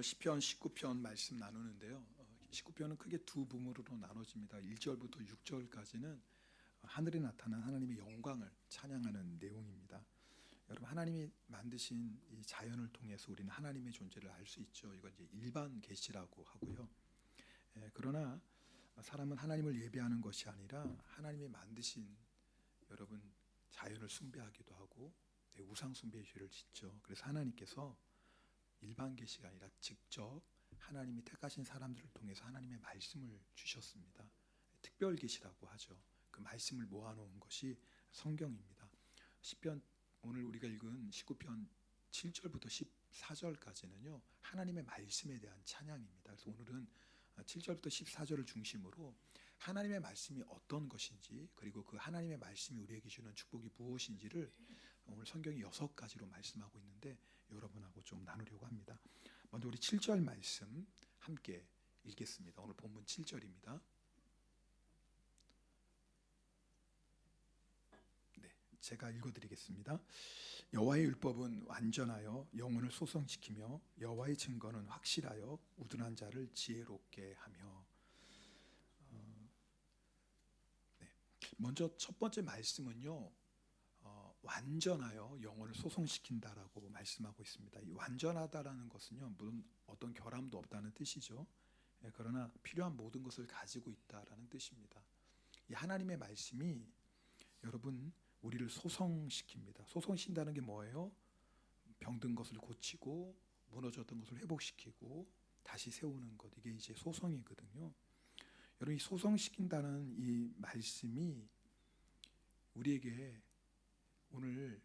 오늘 시편 19편 말씀 나누는데요. 19편은 크게 두 부문으로 나눠집니다. 1절부터 6절까지는 하늘에 나타난 하나님의 영광을 찬양하는 내용입니다. 여러분, 하나님이 만드신 이 자연을 통해서 우리는 하나님의 존재를 알 수 있죠. 이건 이제 일반 계시라고 하고요. 그러나 사람은 하나님을 예배하는 것이 아니라 하나님이 만드신 여러분 자연을 숭배하기도 하고 우상 숭배의 죄를 짓죠. 그래서 하나님께서 일반 계시가 아니라 직접 하나님이 택하신 사람들을 통해서 하나님의 말씀을 주셨습니다. 특별 계시라고 하죠. 그 말씀을 모아놓은 것이 성경입니다. 시편 오늘 우리가 읽은 19편 7절부터 14절까지는요 하나님의 말씀에 대한 찬양입니다. 그래서 오늘은 7절부터 14절을 중심으로 하나님의 말씀이 어떤 것인지, 그리고 그 하나님의 말씀이 우리에게 주는 축복이 무엇인지를 오늘 성경이 6가지로 말씀하고 있는데 여러분하고 좀 나누려고 합니다. 먼저 우리 7절 말씀 함께 읽겠습니다. 오늘 본문 7절입니다. 네, 제가 읽어드리겠습니다. 여호와의 율법은 완전하여 영혼을 소성시키며 여호와의 증거는 확실하여 우둔한 자를 지혜롭게 하며. 먼저 첫 번째 말씀은요, 완전하여 영혼을 소성시킨다라고 말씀하고 있습니다. 이 완전하다라는 것은요, 물론 어떤 결함도 없다는 뜻이죠. 그러나 필요한 모든 것을 가지고 있다라는 뜻입니다. 이 하나님의 말씀이 여러분 우리를 소성시킵니다. 소성시킨다는 게 뭐예요? 병든 것을 고치고 무너졌던 것을 회복시키고 다시 세우는 것, 이게 이제 소성이거든요. 여러분, 이 소성시킨다는 이 말씀이 우리에게 오늘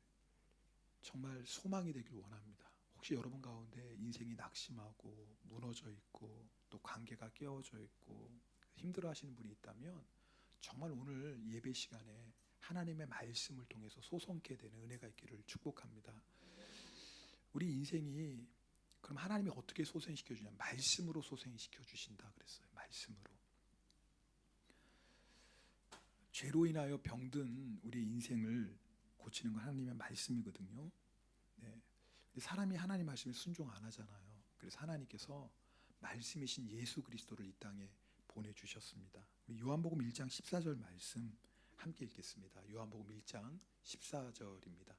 정말 소망이 되길 원합니다. 혹시 여러분 가운데 인생이 낙심하고 무너져 있고 또 관계가 깨어져 있고 힘들어 하시는 분이 있다면 정말 오늘 예배 시간에 하나님의 말씀을 통해서 소성케 되는 은혜가 있기를 축복합니다. 우리 인생이 그럼 하나님이 어떻게 소생시켜 주냐? 말씀으로 소생시켜 주신다 그랬어요. 말씀으로. 죄로 인하여 병든 우리 인생을 고치는 건 하나님의 말씀이거든요. 네. 사람이 하나님 말씀에 순종 안 하잖아요. 그래서 하나님께서 말씀이신 예수 그리스도를 이 땅에 보내주셨습니다. 우리 요한복음 1장 14절 말씀 함께 읽겠습니다. 요한복음 1장 14절입니다.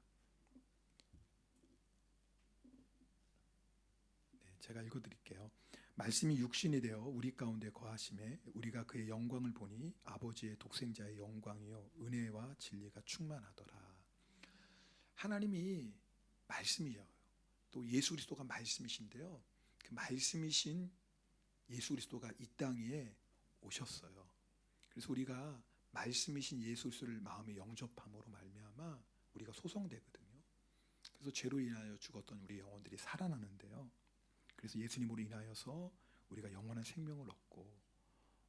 제가 읽어드릴게요. 말씀이 육신이 되어 우리 가운데 거하심에 우리가 그의 영광을 보니 아버지의 독생자의 영광이요 은혜와 진리가 충만하더라. 하나님이 말씀이에요. 또 예수 그리스도가 말씀이신데요, 그 말씀이신 예수 그리스도가 이 땅에 오셨어요. 그래서 우리가 말씀이신 예수 그리스도를 마음에 영접함으로 말미암아 우리가 소성되거든요. 그래서 죄로 인하여 죽었던 우리 영혼들이 살아나는데요, 그래서 예수님으로 인하여서 우리가 영원한 생명을 얻고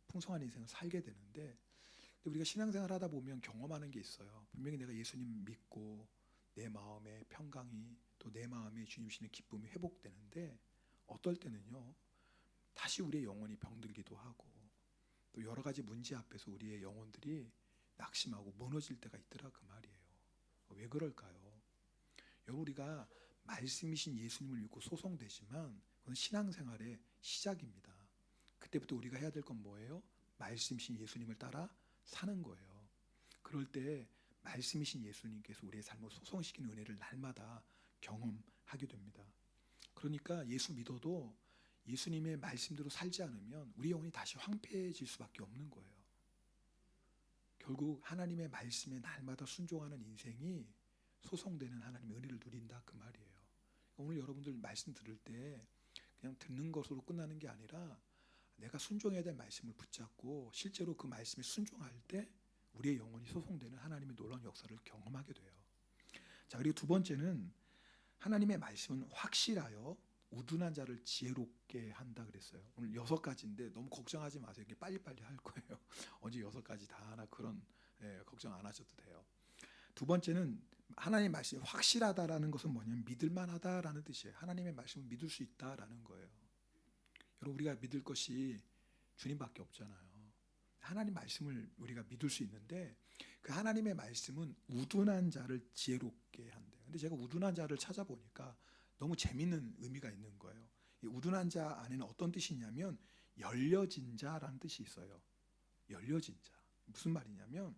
풍성한 인생을 살게 되는데, 우리가 신앙생활 하다 보면 경험하는 게 있어요. 분명히 내가 예수님 믿고 내 마음의 평강이, 또 내 마음에 주님 주시는 기쁨이 회복되는데, 어떨 때는요 다시 우리의 영혼이 병들기도 하고 또 여러 가지 문제 앞에서 우리의 영혼들이 낙심하고 무너질 때가 있더라 그 말이에요. 왜 그럴까요? 여러분, 우리가 말씀이신 예수님을 믿고 소성되지만 그건 신앙생활의 시작입니다. 그때부터 우리가 해야 될 건 뭐예요? 말씀이신 예수님을 따라 사는 거예요. 그럴 때 말씀이신 예수님께서 우리의 삶을 소성시키는 은혜를 날마다 경험하게 됩니다. 그러니까 예수 믿어도 예수님의 말씀대로 살지 않으면 우리 영혼이 다시 황폐해질 수밖에 없는 거예요. 결국 하나님의 말씀에 날마다 순종하는 인생이 소성되는 하나님의 은혜를 누린다 그 말이에요. 오늘 여러분들 말씀 들을 때 그냥 듣는 것으로 끝나는 게 아니라 내가 순종해야 될 말씀을 붙잡고 실제로 그 말씀에 순종할 때 우리의 영혼이 소성되는 하나님의 놀라운 역사를 경험하게 돼요. 자, 그리고 두 번째는 하나님의 말씀은 확실하여 우둔한 자를 지혜롭게 한다 그랬어요. 오늘 6가지인데 너무 걱정하지 마세요. 이게 빨리빨리 할 거예요. 언제 6가지 다 하나, 그런 걱정 안 하셔도 돼요. 두 번째는 하나님의 말씀이 확실하다라는 것은 뭐냐면 믿을만하다라는 뜻이에요. 하나님의 말씀을 믿을 수 있다라는 거예요. 여러분, 우리가 믿을 것이 주님밖에 없잖아요. 하나님 말씀을 우리가 믿을 수 있는데 그 하나님의 말씀은 우둔한 자를 지혜롭게 한대요. 근데 제가 우둔한 자를 찾아보니까 너무 재밌는 의미가 있는 거예요. 이 우둔한 자 안에는 어떤 뜻이 있냐면 열려진 자라는 뜻이 있어요. 열려진 자. 무슨 말이냐면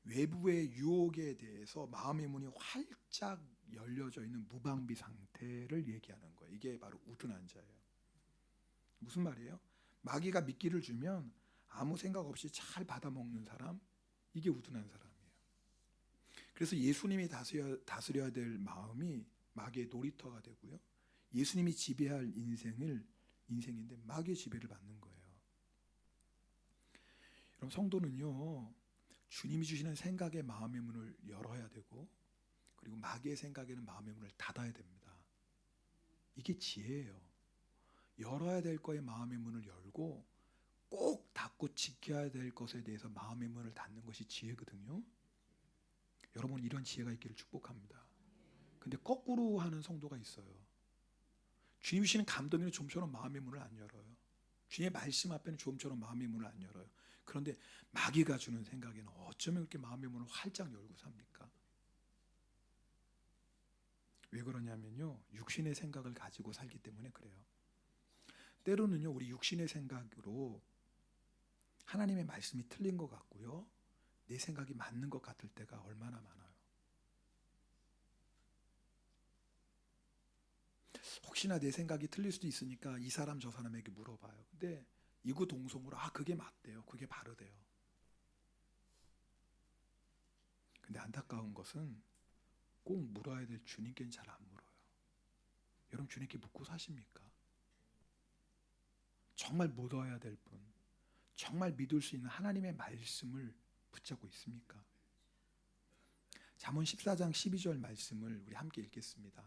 외부의 유혹에 대해서 마음의 문이 활짝 열려져 있는 무방비 상태를 얘기하는 거예요. 이게 바로 우둔한 자예요. 무슨 말이에요? 마귀가 미끼를 주면 아무 생각 없이 잘 받아먹는 사람, 이게 우둔한 사람이에요. 그래서 예수님이 다스려야 될 마음이 마귀의 놀이터가 되고요. 예수님이 지배할 인생인데 마귀의 지배를 받는 거예요. 여러분, 성도는요, 주님이 주시는 생각의 마음의 문을 열어야 되고, 그리고 마귀의 생각에는 마음의 문을 닫아야 됩니다. 이게 지혜예요. 열어야 될 거에 마음의 문을 열고 꼭 닫고 지켜야 될 것에 대해서 마음의 문을 닫는 것이 지혜거든요. 여러분, 이런 지혜가 있기를 축복합니다. 근데 거꾸로 하는 성도가 있어요. 주님 주시는 감동에는 좀처럼 마음의 문을 안 열어요. 주님의 말씀 앞에는 좀처럼 마음의 문을 안 열어요. 그런데 마귀가 주는 생각에는 어쩌면 그렇게 마음의 문을 활짝 열고 삽니까? 왜 그러냐면요, 육신의 생각을 가지고 살기 때문에 그래요. 때로는요, 우리 육신의 생각으로 하나님의 말씀이 틀린 것 같고요, 내 생각이 맞는 것 같을 때가 얼마나 많아요. 혹시나 내 생각이 틀릴 수도 있으니까 이 사람 저 사람에게 물어봐요. 근데 이구동성으로 그게 맞대요. 그게 바르대요. 근데 안타까운 것은 꼭 물어야 될 주님께는 잘 안 물어요. 여러분, 주님께 묻고 사십니까? 정말 묻어야 될 분, 정말 믿을 수 있는 하나님의 말씀을 붙잡고 있습니까? 잠언 14장 12절 말씀을 우리 함께 읽겠습니다.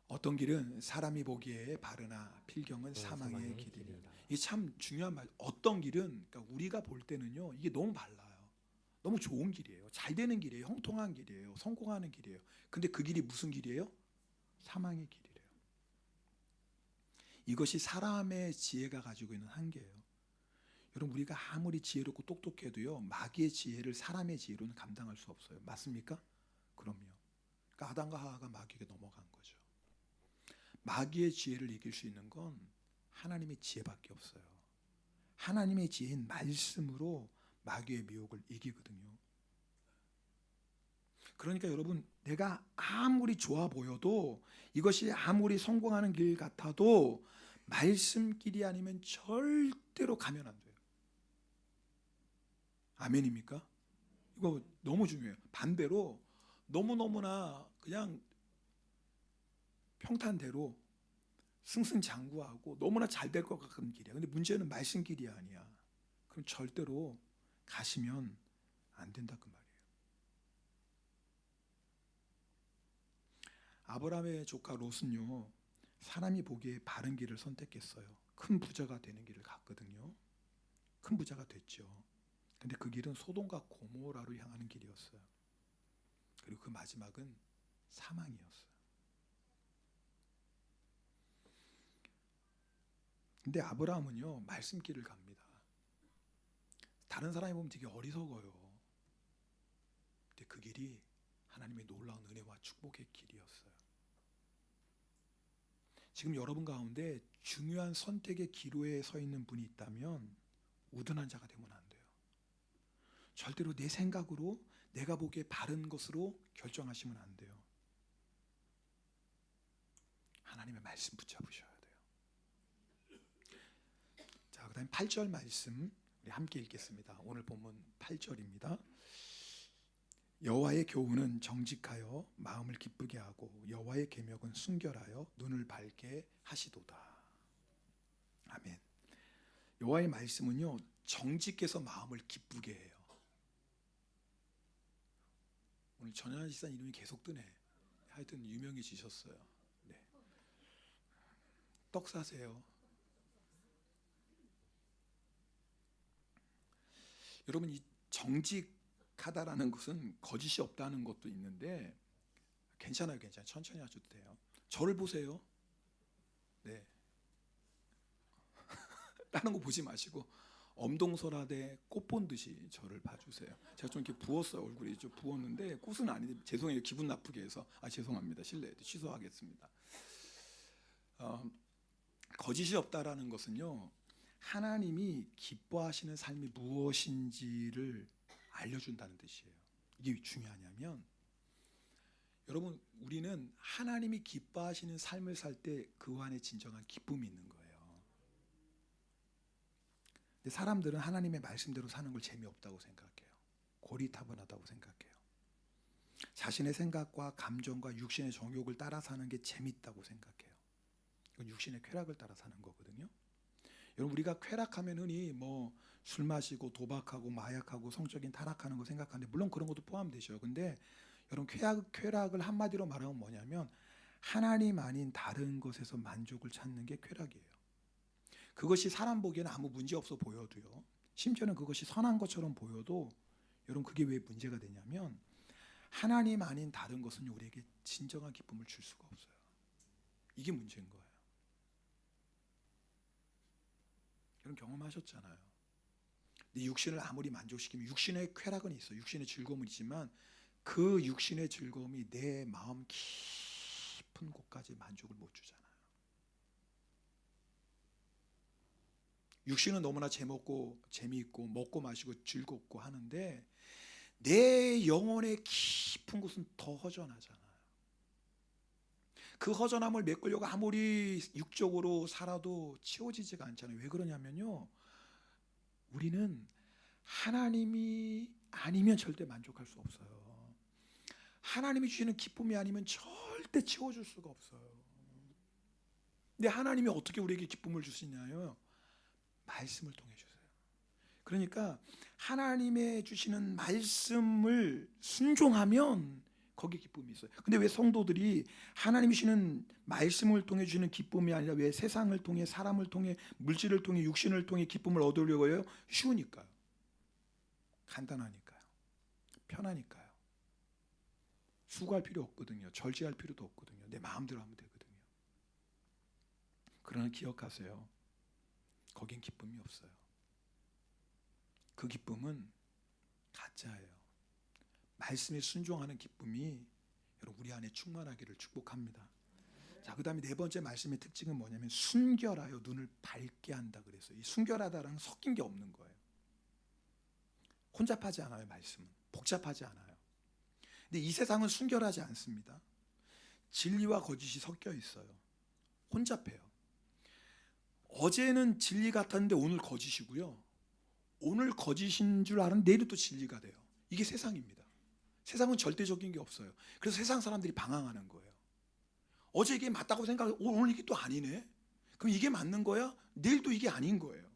어떤 길은 사람이 보기에 바르나 필경은 사망의 길이니. 이게 참 중요한 말. 어떤 길은, 그러니까 우리가 볼 때는요, 이게 너무 발라요. 너무 좋은 길이에요. 잘 되는 길이에요. 형통한 길이에요. 성공하는 길이에요. 근데 그 길이 무슨 길이에요? 사망의 길이래요. 이것이 사람의 지혜가 가지고 있는 한계예요. 여러분, 우리가 아무리 지혜롭고 똑똑해도요, 마귀의 지혜를 사람의 지혜로는 감당할 수 없어요. 맞습니까? 그럼요. 그러니까 아담과 하와가 마귀에게 넘어간 거죠. 마귀의 지혜를 이길 수 있는 건 하나님의 지혜밖에 없어요. 하나님의 지혜인 말씀으로 마귀의 미혹을 이기거든요. 그러니까 여러분, 내가 아무리 좋아 보여도, 이것이 아무리 성공하는 길 같아도 말씀길이 아니면 절대로 가면 안 돼요. 아멘입니까? 이거 너무 중요해요. 반대로 너무너무나 그냥 평탄대로 승승장구하고 너무나 잘 될 것 같은 길이야. 근데 문제는 말씀길이 아니야. 그럼 절대로 가시면 안 된다, 그 말이에요. 아브라함의 조카 롯은요, 사람이 보기에 바른 길을 선택했어요. 큰 부자가 되는 길을 갔거든요. 큰 부자가 됐죠. 근데 그 길은 소돔과 고모라로 향하는 길이었어요. 그리고 그 마지막은 사망이었어요. 근데 아브라함은요, 말씀길을 갑니다. 다른 사람이 보면 되게 어리석어요. 근데 그 길이 하나님의 놀라운 은혜와 축복의 길이었어요. 지금 여러분 가운데 중요한 선택의 기로에 서 있는 분이 있다면 우둔한 자가 되면 안 돼요. 절대로 내 생각으로, 내가 보기에 바른 것으로 결정하시면 안 돼요. 하나님의 말씀 붙잡으셔야 돼요. 자, 그 다음에 8절 말씀 우리 함께 읽겠습니다. 오늘 본문 8절입니다. 여호와의 교훈은 정직하여 마음을 기쁘게 하고 여호와의 계명은 순결하여 눈을 밝게 하시도다. 아멘. 여호와의 말씀은요, 정직해서 마음을 기쁘게 해요. 오늘 전현아 집사 이름이 계속 뜨네. 하여튼 유명해지셨어요. 네. 떡 사세요. 여러분, 이 정직하다라는 것은 거짓이 없다는 것도 있는데, 괜찮아요. 천천히 하셔도 돼요. 저를 보세요. 네. 다른 거 보지 마시고 엄동설하되 꽃 본 듯이 저를 봐주세요. 제가 좀 이렇게 부었어요. 얼굴이 좀 부었는데 꽃은 아닌데 죄송해요. 기분 나쁘게 해서 죄송합니다. 실례 취소하겠습니다. 거짓이 없다라는 것은요, 하나님이 기뻐하시는 삶이 무엇인지를 알려준다는 뜻이에요. 이게 왜 중요하냐면, 여러분, 우리는 하나님이 기뻐하시는 삶을 살 때 그 안에 진정한 기쁨이 있는 거예요. 근데 사람들은 하나님의 말씀대로 사는 걸 재미없다고 생각해요. 고리타분하다고 생각해요. 자신의 생각과 감정과 육신의 정욕을 따라 사는 게 재밌다고 생각해요. 이건 육신의 쾌락을 따라 사는 거거든요. 여러분, 우리가 쾌락하면 흔히 뭐 술 마시고 도박하고 마약하고 성적인 타락하는 거 생각하는데, 물론 그런 것도 포함되죠. 근데 여러분, 쾌락을 한마디로 말하면 뭐냐면 하나님 아닌 다른 것에서 만족을 찾는 게 쾌락이에요. 그것이 사람 보기에는 아무 문제 없어 보여도요, 심지어는 그것이 선한 것처럼 보여도, 여러분, 그게 왜 문제가 되냐면 하나님 아닌 다른 것은 우리에게 진정한 기쁨을 줄 수가 없어요. 이게 문제인 거예요. 여러분, 경험하셨잖아요. 내 육신을 아무리 만족시키면 육신의 쾌락은 있어, 육신의 즐거움은 있지만 그 육신의 즐거움이 내 마음 깊은 곳까지 만족을 못 주잖아요. 육신은 너무나 재미있고 먹고 마시고 즐겁고 하는데 내 영혼의 깊은 곳은 더 허전하잖아요. 그 허전함을 메꾸려고 아무리 육적으로 살아도 치워지지가 않잖아요. 왜 그러냐면요, 우리는 하나님이 아니면 절대 만족할 수 없어요. 하나님이 주시는 기쁨이 아니면 절대 채워줄 수가 없어요. 근데 하나님이 어떻게 우리에게 기쁨을 주시냐요? 말씀을 통해 주세요. 그러니까 하나님의 주시는 말씀을 순종하면 거기에 기쁨이 있어요. 근데 왜 성도들이 하나님이 주시는 말씀을 통해 주시는 기쁨이 아니라 왜 세상을 통해, 사람을 통해, 물질을 통해, 육신을 통해 기쁨을 얻으려고 해요? 쉬우니까요. 간단하니까요. 편하니까요. 수고할 필요 없거든요. 절제할 필요도 없거든요. 내 마음대로 하면 되거든요. 그러나 기억하세요. 거긴 기쁨이 없어요. 그 기쁨은 가짜예요. 말씀에 순종하는 기쁨이 여러분 우리 안에 충만하기를 축복합니다. 자, 그 다음에 네 번째 말씀의 특징은 뭐냐면 순결하여 눈을 밝게 한다 그랬어요. 이 순결하다라는 섞인 게 없는 거예요. 혼잡하지 않아요. 말씀은 복잡하지 않아요. 근데 이 세상은 순결하지 않습니다. 진리와 거짓이 섞여 있어요. 혼잡해요. 어제는 진리 같았는데 오늘 거짓이고요, 오늘 거짓인 줄 아는데 내일은 또 진리가 돼요. 이게 세상입니다. 세상은 절대적인 게 없어요. 그래서 세상 사람들이 방황하는 거예요. 어제 이게 맞다고 생각하고 오늘 이게 또 아니네? 그럼 이게 맞는 거야? 내일 또 이게 아닌 거예요.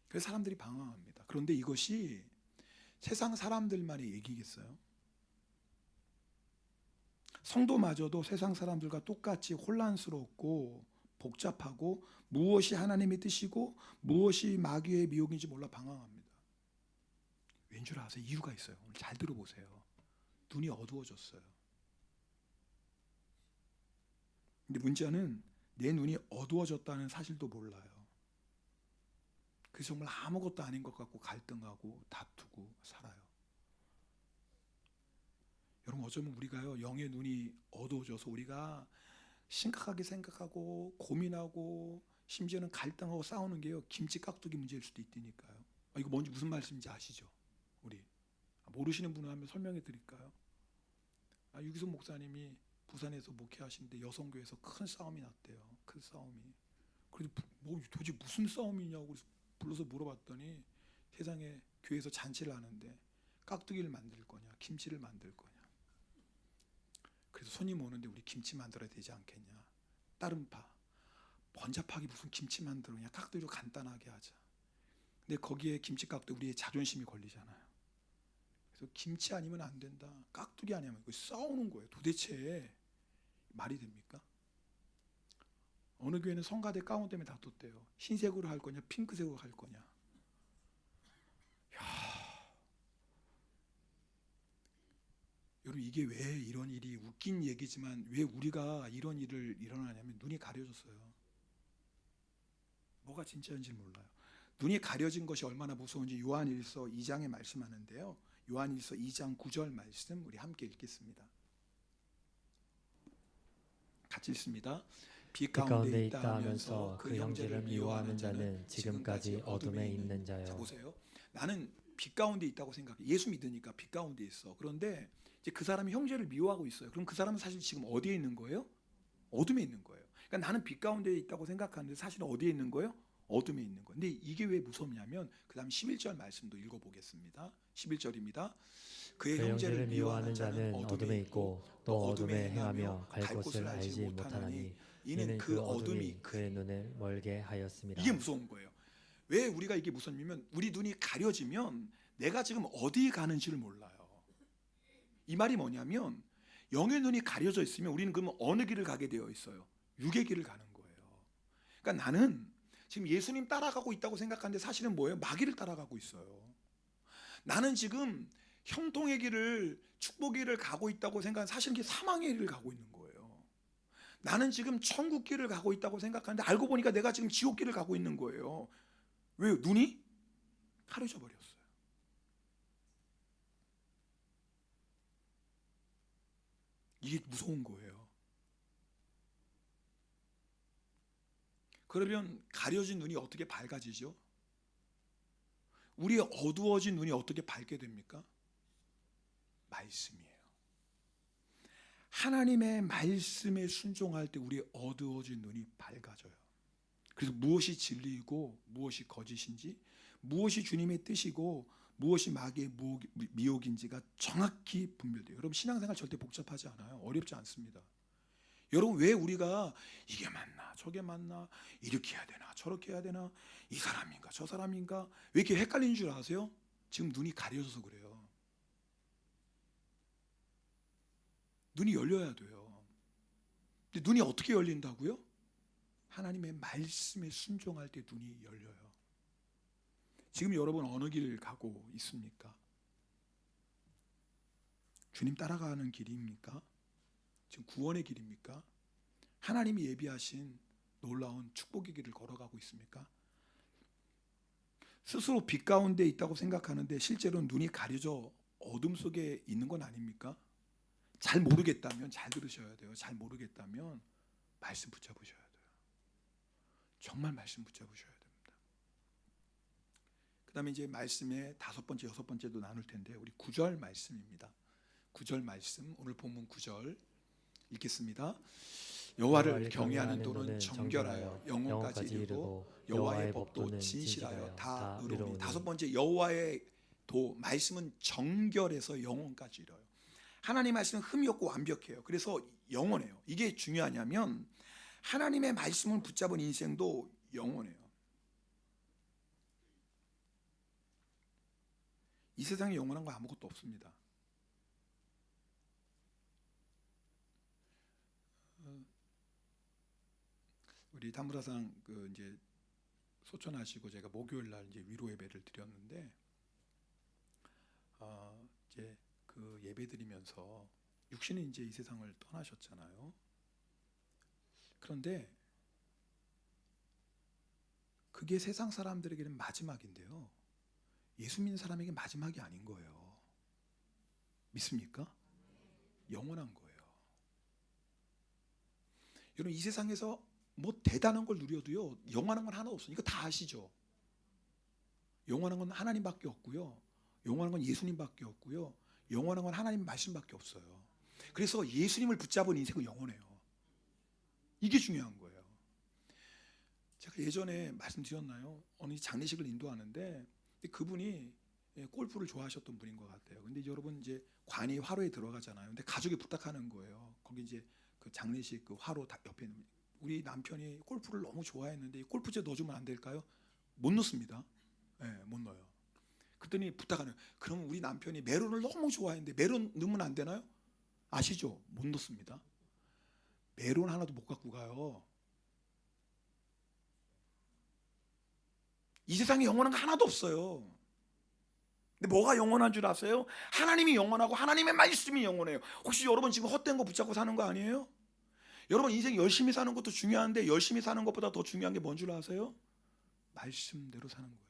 그래서 사람들이 방황합니다. 그런데 이것이 세상 사람들만의 얘기겠어요? 성도마저도 세상 사람들과 똑같이 혼란스럽고 복잡하고 무엇이 하나님의 뜻이고 무엇이 마귀의 미혹인지 몰라 방황합니다. 왠줄 아세요? 이유가 있어요. 오늘 잘 들어보세요. 눈이 어두워졌어요. 근데 문제는 내 눈이 어두워졌다는 사실도 몰라요. 그래서 정말 아무것도 아닌 것 같고 갈등하고 다투고 살아요. 여러분, 어쩌면 우리가요, 영의 눈이 어두워져서 우리가 심각하게 생각하고 고민하고 심지어는 갈등하고 싸우는 게요, 김치 깍두기 문제일 수도 있다니까요. 이거 뭔지 무슨 말씀인지 아시죠? 우리 모르시는 분을 한번 설명해 드릴까요? 유기성 목사님이 부산에서 목회하시는데 여성교회에서 큰 싸움이 났대요. 큰 싸움이. 그래서 도대체 무슨 싸움이냐고 그래서 불러서 물어봤더니 세상에 교회에서 잔치를 하는데 깍두기를 만들 거냐 김치를 만들 거냐. 그래서 손님 오는데 우리 김치 만들어야 되지 않겠냐. 따름파. 번잡하게 무슨 김치 만들어냐. 깍두기로 간단하게 하자. 근데 거기에 김치 깍두기 우리의 자존심이 걸리잖아요. 그래서 김치 아니면 안 된다. 깍두기 아니면 싸우는 거예요. 도대체 말이 됩니까? 어느 교회는 성가대 가운 때문에 다퉜대요. 흰색으로 할 거냐 핑크색으로 할 거냐. 여러분, 이게 왜 이런 일이, 웃긴 얘기지만 왜 우리가 이런 일을 일어나냐면 눈이 가려졌어요. 뭐가 진짜인지 몰라요. 눈이 가려진 것이 얼마나 무서운지 요한일서 2장에 말씀하는데요, 요한일서 2장 9절 말씀 우리 함께 읽겠습니다. 같이 읽습니다. 빛 빛 가운데 가운데 있다 있다 하면서 하면서 그 그 형제를 형제를 미워하는 미워하는 자는 지금까지 어둠에 있는 자, 자요. 보세요. 나는 빛 가운데 있다고 생각해. 예수 믿으니까 빛 가운데 있어. 그런데 이제 그 사람이 형제를 미워하고 있어요. 그럼 그 사람은 사실 지금 어디에 있는 거예요? 어둠에 있는 거예요. 그러니까 나는 빛 가운데 있다고 생각하는데 사실은 어디에 있는 거예요? 어둠에 있는 거예요. 근데 이게 왜 무섭냐면 그다음 11절 말씀도 읽어보겠습니다. 11절입니다. 그의 그 형제를 형제를 미워하는 미워하는 자는 자는 어둠에 어둠에 있고 있고 또 또 어둠에 어둠에 행하며 행하며 갈 곳을 알지 못하나니 못하나니 이는 이는 그 그 어둠이 어둠이 그의 눈을 멀게 이게 하였습니다. 무서운 거예요. 왜 우리가 이게 무섭냐면 우리 눈이 가려지면 내가 지금 어디 가는지를 몰라요. 이 말이 뭐냐면 영의 눈이 가려져 있으면 우리는 그러면 어느 길을 가게 되어 있어요? 육의 길을 가는 거예요. 그러니까 나는 지금 예수님 따라가고 있다고 생각하는데 사실은 뭐예요? 마귀를 따라가고 있어요. 나는 지금 형통의 길을 축복의 길을 가고 있다고 생각하는 사실은 이게 사망의 길을 가고 있는 거예요. 나는 지금 천국 길을 가고 있다고 생각하는데 알고 보니까 내가 지금 지옥 길을 가고 있는 거예요. 왜요? 눈이 가려져 버렸어요. 이게 무서운 거예요. 그러면 가려진 눈이 어떻게 밝아지죠? 우리의 어두워진 눈이 어떻게 밝게 됩니까? 말씀이에요. 하나님의 말씀에 순종할 때 우리의 어두워진 눈이 밝아져요. 그래서 무엇이 진리이고 무엇이 거짓인지, 무엇이 주님의 뜻이고 무엇이 마귀의 미혹인지가 정확히 분별돼요. 여러분 신앙생활 절대 복잡하지 않아요. 어렵지 않습니다. 여러분 왜 우리가 이게 맞나 저게 맞나 이렇게 해야 되나 저렇게 해야 되나 이 사람인가 저 사람인가 왜 이렇게 헷갈리는 줄 아세요? 지금 눈이 가려져서 그래요. 눈이 열려야 돼요. 근데 눈이 어떻게 열린다고요? 하나님의 말씀에 순종할 때 눈이 열려요. 지금 여러분 어느 길 가고 있습니까? 주님 따라가는 길입니까? 지금 구원의 길입니까? 하나님이 예비하신 놀라운 축복의 길을 걸어가고 있습니까? 스스로 빛 가운데 있다고 생각하는데 실제로는 눈이 가려져 어둠 속에 있는 건 아닙니까? 잘 모르겠다면 잘 들으셔야 돼요. 잘 모르겠다면 말씀 붙잡으셔야 돼요. 정말 말씀 붙잡으셔야 됩니다. 그 다음에 이제 말씀의 5번째, 6번째도 나눌 텐데 우리 9절 말씀입니다. 9절 말씀, 오늘 본문 9절 읽겠습니다. 여호와를 경외하는 도는 정결하여 영혼까지 이르고 여호와의 법도 진실하여 다 의로우니. 5번째 여호와의 도 말씀은 정결해서 영혼까지 이뤄요. 하나님 말씀은 흠이 없고 완벽해요. 그래서 영원해요. 이게 중요하냐면 하나님의 말씀을 붙잡은 인생도 영원해요. 이 세상에 영원한 거 아무것도 없습니다. 우리 담브라상 그 이제 소천하시고 제가 목요일 날 이제 위로 예배를 드렸는데 이제 그 예배 드리면서 육신은 이제 이 세상을 떠나셨잖아요. 그런데 그게 세상 사람들에게는 마지막인데요. 예수 믿는 사람에게 마지막이 아닌 거예요. 믿습니까? 영원한 거예요. 여러분 이 세상에서 뭐 대단한 걸 누려도요 영원한 건 하나 없어요. 이거 다 아시죠? 영원한 건 하나님밖에 없고요. 영원한 건 예수님밖에 없고요. 영원한 건 하나님 말씀밖에 없어요. 그래서 예수님을 붙잡은 인생은 영원해요. 이게 중요한 거예요. 제가 예전에 말씀드렸나요? 어느 장례식을 인도하는데 그분이 골프를 좋아하셨던 분인 것 같아요. 근데 여러분 이제 관이 화로에 들어가잖아요. 근데 가족이 부탁하는 거예요. 거기 이제 그 장례식 그 화로 옆에 우리 남편이 골프를 너무 좋아했는데 골프채 넣어주면 안 될까요? 못 넣습니다. 네, 못 넣어요. 그랬더니 부탁하는. 그럼 우리 남편이 메론을 너무 좋아했는데 메론 넣으면 안 되나요? 아시죠? 못 넣습니다. 메론 하나도 못 갖고 가요. 이 세상에 영원한 거 하나도 없어요. 근데 뭐가 영원한 줄 아세요? 하나님이 영원하고 하나님의 말씀이 영원해요. 혹시 여러분 지금 헛된 거 붙잡고 사는 거 아니에요? 여러분 인생 열심히 사는 것도 중요한데 열심히 사는 것보다 더 중요한 게 뭔 줄 아세요? 말씀대로 사는 거예요.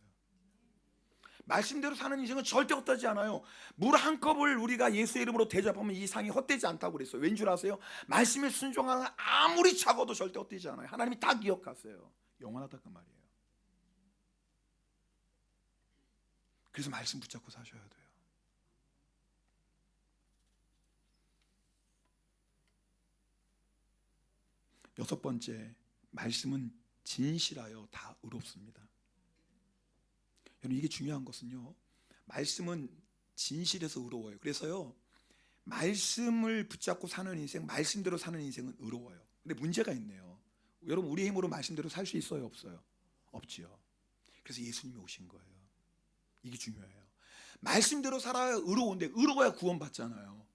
말씀대로 사는 인생은 절대 헛되지 않아요. 물 한 컵을 우리가 예수의 이름으로 대접하면 이 상이 헛되지 않다고 그랬어요. 왠 줄 아세요? 말씀에 순종하는 아무리 작아도 절대 헛되지 않아요. 하나님이 다 기억하세요. 영원하다 그 말이에요. 그래서 말씀 붙잡고 사셔야 돼요. 여섯 번째, 말씀은 진실하여 다 의롭습니다. 여러분, 이게 중요한 것은요, 말씀은 진실해서 의로워요. 그래서요, 말씀을 붙잡고 사는 인생, 말씀대로 사는 인생은 의로워요. 근데 문제가 있네요. 여러분, 우리 힘으로 말씀대로 살 수 있어요, 없어요? 없지요. 그래서 예수님이 오신 거예요. 이게 중요해요. 말씀대로 살아야 의로운데, 의로워야 구원받잖아요.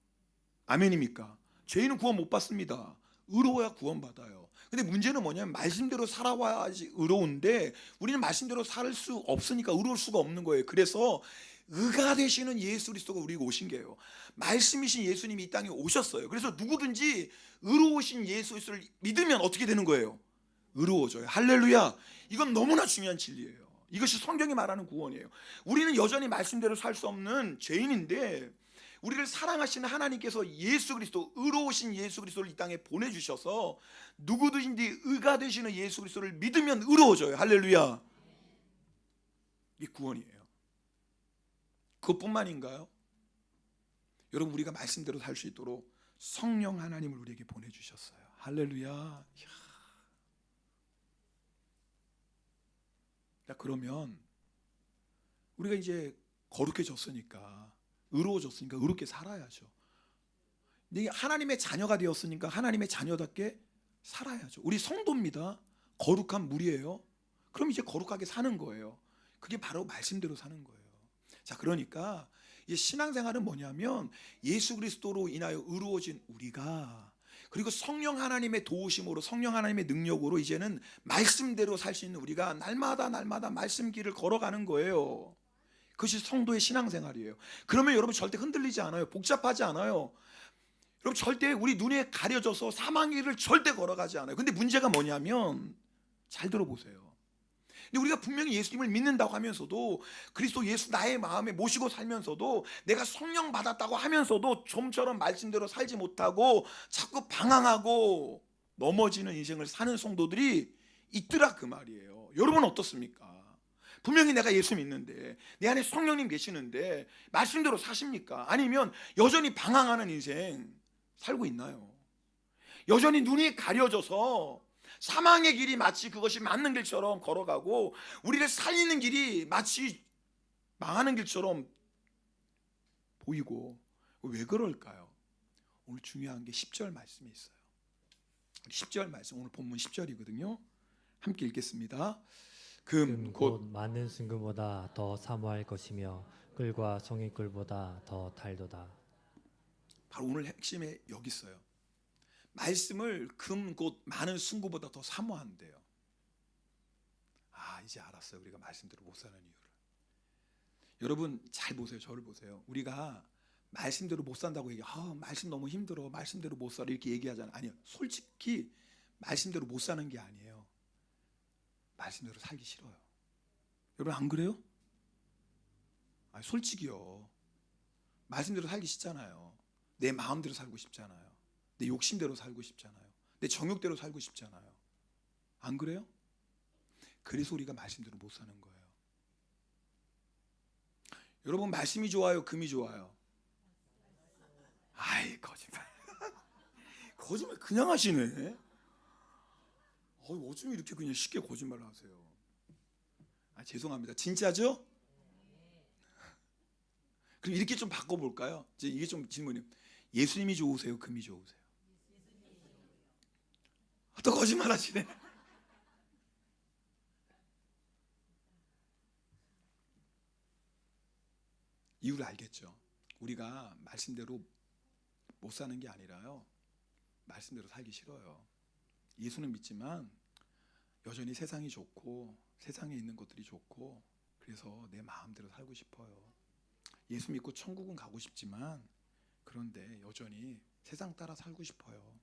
아멘입니까? 죄인은 구원 못 받습니다. 의로워야 구원받아요. 근데 문제는 뭐냐면 말씀대로 살아와야지 의로운데 우리는 말씀대로 살 수 없으니까 의로울 수가 없는 거예요. 그래서 의가 되시는 예수 그리스도가 우리에게 오신 게요. 말씀이신 예수님이 이 땅에 오셨어요. 그래서 누구든지 의로우신 예수 그리스도를 믿으면 어떻게 되는 거예요? 의로워져요. 할렐루야. 이건 너무나 중요한 진리예요. 이것이 성경이 말하는 구원이에요. 우리는 여전히 말씀대로 살 수 없는 죄인인데 우리를 사랑하시는 하나님께서 예수 그리스도, 의로우신 예수 그리스도를 이 땅에 보내주셔서 누구든지 의가 되시는 예수 그리스도를 믿으면 의로워져요. 할렐루야. 이게 구원이에요. 그것뿐만인가요? 여러분, 우리가 말씀대로 살 수 있도록 성령 하나님을 우리에게 보내주셨어요. 할렐루야. 자, 그러면 우리가 이제 거룩해졌으니까, 의로워졌으니까 의롭게 살아야죠. 근데 하나님의 자녀가 되었으니까 하나님의 자녀답게 살아야죠. 우리 성도입니다. 거룩한 물이에요. 그럼 이제 거룩하게 사는 거예요. 그게 바로 말씀대로 사는 거예요. 자, 그러니까 이 신앙생활은 뭐냐면 예수 그리스도로 인하여 의로워진 우리가, 그리고 성령 하나님의 도우심으로, 성령 하나님의 능력으로 이제는 말씀대로 살 수 있는 우리가 날마다 말씀 길을 걸어가는 거예요. 그것이 성도의 신앙생활이에요. 그러면 여러분 절대 흔들리지 않아요. 복잡하지 않아요. 여러분 절대 우리 눈에 가려져서 사망의 길을 절대 걸어가지 않아요. 근데 문제가 뭐냐면, 잘 들어보세요. 근데 우리가 분명히 예수님을 믿는다고 하면서도, 그리스도 예수 나의 마음에 모시고 살면서도, 내가 성령 받았다고 하면서도 좀처럼 말씀대로 살지 못하고 자꾸 방황하고 넘어지는 인생을 사는 성도들이 있더라 그 말이에요. 여러분 어떻습니까? 분명히 내가 예수 믿는데, 내 안에 성령님 계시는데 말씀대로 사십니까? 아니면 여전히 방황하는 인생 살고 있나요? 여전히 눈이 가려져서 사망의 길이 마치 그것이 맞는 길처럼 걸어가고 우리를 살리는 길이 마치 망하는 길처럼 보이고, 왜 그럴까요? 오늘 중요한 게 10절 말씀이 있어요. 10절 말씀, 오늘 본문 10절이거든요. 함께 읽겠습니다. 금 곧 많은 순금보다 더 사모할 것이며 꿀과 송이꿀보다 더 달도다. 바로 오늘 핵심에 여기 있어요. 말씀을 금 곧 많은 순금보다 더 사모한대요. 아, 이제 알았어요. 우리가 말씀대로 못 사는 이유를. 여러분 잘 보세요. 저를 보세요. 우리가 말씀대로 못 산다고 얘기해. 말씀 너무 힘들어. 말씀대로 못 살아. 이렇게 얘기하잖아요. 아니요. 솔직히 말씀대로 못 사는 게 아니에요. 말씀대로 살기 싫어요. 여러분 안 그래요? 아니, 솔직히요. 말씀대로 살기 싫잖아요. 내 마음대로 살고 싶잖아요. 내 욕심대로 살고 싶잖아요. 내 정욕대로 살고 싶잖아요. 안 그래요? 그래서 우리가 말씀대로 못 사는 거예요. 여러분 말씀이 좋아요? 금이 좋아요? 아이, 거짓말. 거짓말 그냥 하시네. 어쩜 이렇게 그냥 쉽게 거짓말을 하세요? 아, 죄송합니다. 진짜죠? 그럼 이렇게 좀 바꿔볼까요? 이게 좀 질문이에요. 예수님이 좋으세요? 금이 좋으세요? 또 거짓말 하시네. 이유를 알겠죠? 우리가 말씀대로 못 사는 게 아니라요, 말씀대로 살기 싫어요. 예수는 믿지만 여전히 세상이 좋고 세상에 있는 것들이 좋고, 그래서 내 마음대로 살고 싶어요. 예수 믿고 천국은 가고 싶지만 그런데 여전히 세상 따라 살고 싶어요.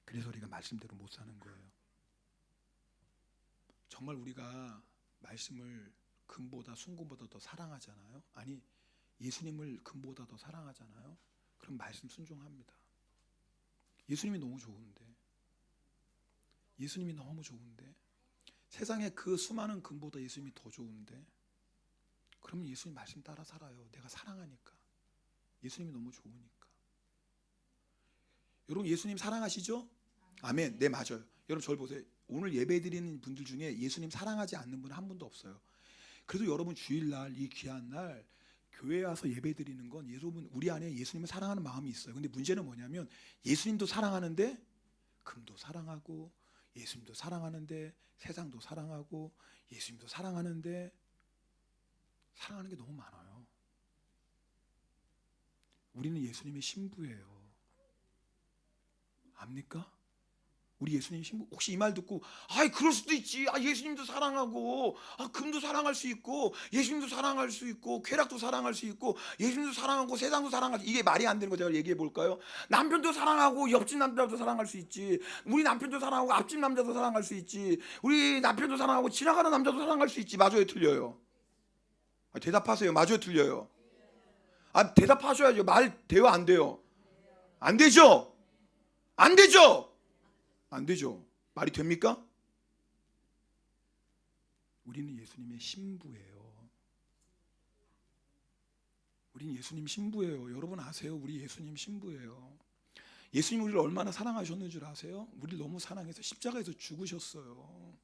그래서 우리가 말씀대로 못 사는 거예요. 정말 우리가 말씀을 금보다 순금보다 더 사랑하잖아요. 아니, 예수님을 금보다 더 사랑하잖아요. 그럼 말씀 순종합니다. 예수님이 너무 좋은데, 예수님이 너무 좋은데, 세상에 그 수많은 금보다 예수님이 더 좋은데, 그러면 예수님 말씀 따라 살아요. 내가 사랑하니까. 예수님이 너무 좋으니까. 여러분, 예수님 사랑하시죠? 아멘. 네, 맞아요. 여러분, 저를 보세요. 오늘 예배 드리는 분들 중에 예수님 사랑하지 않는 분 한 분도 없어요. 그래도 여러분, 주일날, 이 귀한 날 교회에 와서 예배 드리는 건 여러분, 우리 안에 예수님을 사랑하는 마음이 있어요. 근데 문제는 뭐냐면, 예수님도 사랑하는데 금도 사랑하고, 예수님도 사랑하는데 세상도 사랑하고, 예수님도 사랑하는데 사랑하는 게 너무 많아요. 우리는 예수님의 신부예요. 압니까? 우리 예수님 신부. 혹시 이 말 듣고 아이 그럴 수도 있지. 예수님도 사랑하고, 금도 사랑할 수 있고, 예수님도 사랑할 수 있고, 쾌락도 사랑할 수 있고, 예수님도 사랑하고 세상도 사랑할 수, 이게 말이 안 되는 거 제가 얘기해 볼까요? 남편도 사랑하고 옆집 남자도 사랑할 수 있지. 우리 남편도 사랑하고 앞집 남자도 사랑할 수 있지. 우리 남편도 사랑하고 지나가는 남자도 사랑할 수 있지. 맞아요, 틀려요? 대답하세요. 맞아요, 틀려요? 대답하셔야죠. 말 돼요, 안 돼요? 안 되죠? 안 되죠? 안 되죠. 말이 됩니까? 우리는 예수님의 신부예요. 우리는 예수님 신부예요. 여러분 아세요? 우리 예수님 신부예요. 예수님 우리를 얼마나 사랑하셨는 줄 아세요? 우리를 너무 사랑해서 십자가에서 죽으셨어요.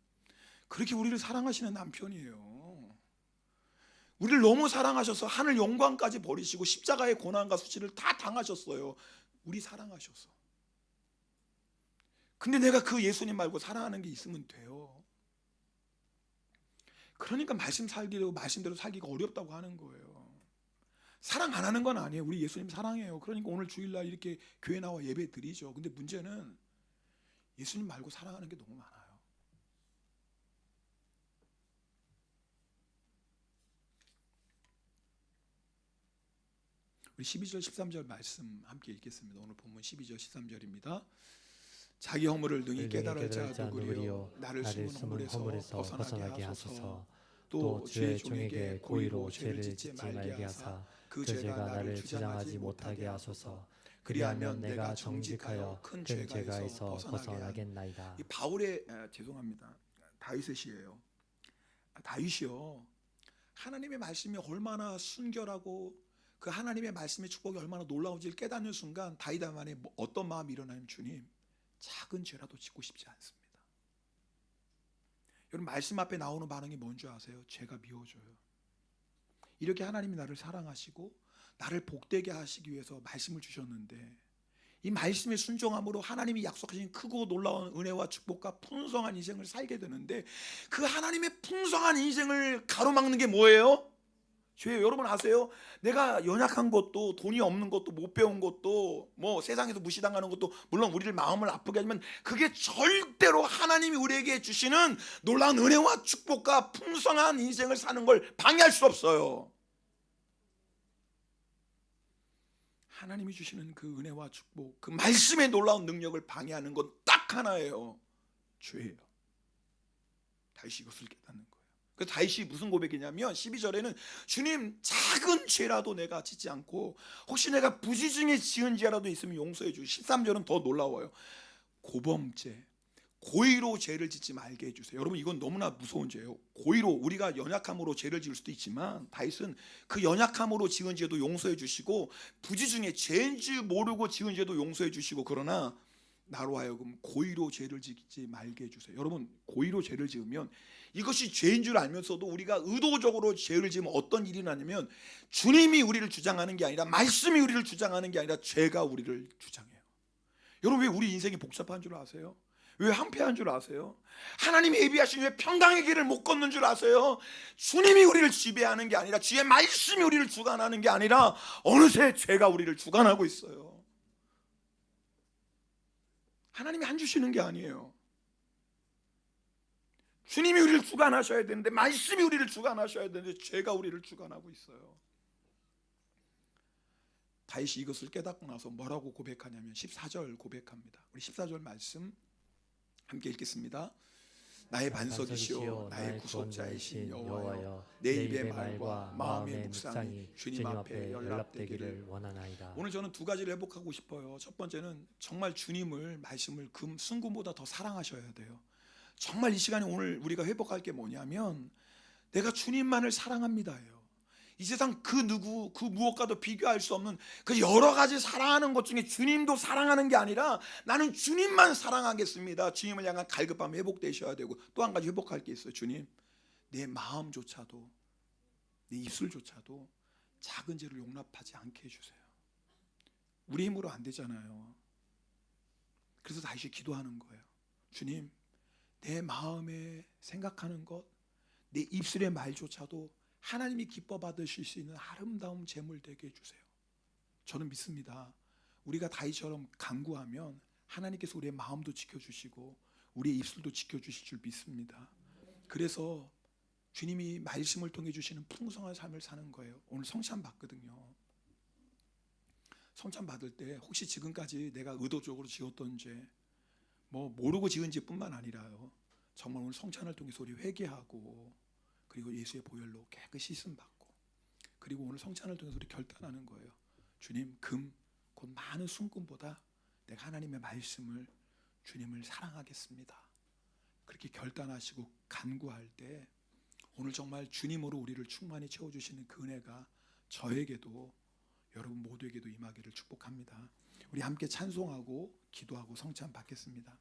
그렇게 우리를 사랑하시는 남편이에요. 우리를 너무 사랑하셔서 하늘 영광까지 버리시고 십자가의 고난과 수치를 다 당하셨어요. 우리 사랑하셔서. 근데 내가 그 예수님 말고 사랑하는 게 있으면 돼요. 그러니까 말씀대로 살기가 어렵다고 하는 거예요. 사랑 안 하는 건 아니에요. 우리 예수님 사랑해요. 그러니까 오늘 주일날 이렇게 교회 나와 예배 드리죠. 근데 문제는 예수님 말고 사랑하는 게 너무 많아요. 우리 12절 13절 말씀 함께 읽겠습니다. 오늘 본문 12절 13절입니다. 자기 허물을 능히 깨달을 자 누구리요 나를 숨은 허물에서 벗어나게 하소서. 또 주의 종에게 고의로 죄를 짓지 말게 하사 그 죄가 나를 주장하지 못하게 하소서. 그리하면 내가 정직하여 큰 죄가에서 벗어나겠나이다. 이 바울의 죄송합니다. 다윗의 시예요. 다윗이요, 하나님의 말씀이 얼마나 순결하고 그 하나님의 말씀의 축복이 얼마나 놀라운지를 깨닫는 순간 다윗 안에 어떤 마음이 일어나면, 주님, 작은 죄라도 짓고 싶지 않습니다. 여러분, 말씀 앞에 나오는 반응이 뭔지 아세요? 죄가 미워져요. 이렇게 하나님이 나를 사랑하시고 나를 복되게 하시기 위해서 말씀을 주셨는데, 이 말씀에 순종함으로 하나님이 약속하신 크고 놀라운 은혜와 축복과 풍성한 인생을 살게 되는데, 그 하나님의 풍성한 인생을 가로막는 게 뭐예요? 죄예요. 여러분 아세요? 내가 연약한 것도, 돈이 없는 것도, 못 배운 것도, 뭐 세상에서 무시당하는 것도 물론 우리를 마음을 아프게 하지만 그게 절대로 하나님이 우리에게 주시는 놀라운 은혜와 축복과 풍성한 인생을 사는 걸 방해할 수 없어요. 하나님이 주시는 그 은혜와 축복, 그 말씀의 놀라운 능력을 방해하는 건 딱 하나예요. 죄예요. 다시 이것을 깨닫는 거예요. 그래서 다윗이 무슨 고백이냐면 12절에는 주님, 작은 죄라도 내가 짓지 않고 혹시 내가 부지 중에 지은 죄라도 있으면 용서해 주시고, 13절은 더 놀라워요. 고범죄, 고의로 죄를 짓지 말게 해주세요. 여러분, 이건 너무나 무서운 죄예요. 고의로, 우리가 연약함으로 죄를 지을 수도 있지만 다윗은 그 연약함으로 지은 죄도 용서해 주시고, 부지 중에 죄인 줄 모르고 지은 죄도 용서해 주시고, 그러나 나로 하여금 고의로 죄를 짓지 말게 해주세요. 여러분, 고의로 죄를 지으면 이것이 죄인 줄 알면서도 우리가 의도적으로 죄를 지으면 어떤 일이 나냐면, 주님이 우리를 주장하는 게 아니라, 말씀이 우리를 주장하는 게 아니라 죄가 우리를 주장해요. 여러분, 왜 우리 인생이 복잡한 줄 아세요? 왜 한패한 줄 아세요? 하나님이 예비하신 왜 평강의 길을 못 걷는 줄 아세요? 주님이 우리를 지배하는 게 아니라, 주의 말씀이 우리를 주관하는 게 아니라 어느새 죄가 우리를 주관하고 있어요. 하나님이 안 주시는 게 아니에요. 주님이 우리를 주관하셔야 되는데, 말씀이 우리를 주관하셔야 되는데 죄가 우리를 주관하고 있어요. 다윗이 이것을 깨닫고 나서 뭐라고 고백하냐면 14절 고백합니다. 우리 14절 말씀 함께 읽겠습니다. 나의 반석이시오 나의 구속자이신 여호와여 내 입의 말과 마음의 묵상이 주님 앞에 연락되기를 원하나이다. 오늘 저는 두 가지를 회복하고 싶어요. 첫 번째는 정말 주님을 말씀을 순금보다 더 사랑하셔야 돼요. 정말 이 시간에 오늘 우리가 회복할 게 뭐냐면 내가 주님만을 사랑합니다예요. 이 세상 그 누구 그 무엇과도 비교할 수 없는 그 여러 가지 사랑하는 것 중에 주님도 사랑하는 게 아니라 나는 주님만 사랑하겠습니다. 주님을 향한 갈급함이 회복되셔야 되고 또 한 가지 회복할 게 있어요. 주님 내 마음조차도 내 입술조차도 작은 죄를 용납하지 않게 해주세요. 우리 힘으로 안 되잖아요. 그래서 다시 기도하는 거예요. 주님 내 마음에 생각하는 것 내 입술의 말조차도 하나님이 기뻐 받으실 수 있는 아름다운 제물 되게 해주세요. 저는 믿습니다. 우리가 다윗처럼 간구하면 하나님께서 우리의 마음도 지켜주시고 우리의 입술도 지켜주실 줄 믿습니다. 그래서 주님이 말씀을 통해 주시는 풍성한 삶을 사는 거예요. 오늘 성찬 받거든요. 성찬 받을 때 혹시 지금까지 내가 의도적으로 지었던 죄 모르고 지은 죄뿐만 아니라요, 정말 오늘 성찬을 통해서 우리 회개하고 그리고 예수의 보혈로 깨끗이 씻음 받고 그리고 오늘 성찬을 통해서 우리 결단하는 거예요. 주님 금 곧 많은 순금보다 내가 하나님의 말씀을 주님을 사랑하겠습니다. 그렇게 결단하시고 간구할 때 오늘 정말 주님으로 우리를 충만히 채워주시는 그 은혜가 저에게도 여러분 모두에게도 임하기를 축복합니다. 우리 함께 찬송하고 기도하고 성찬 받겠습니다.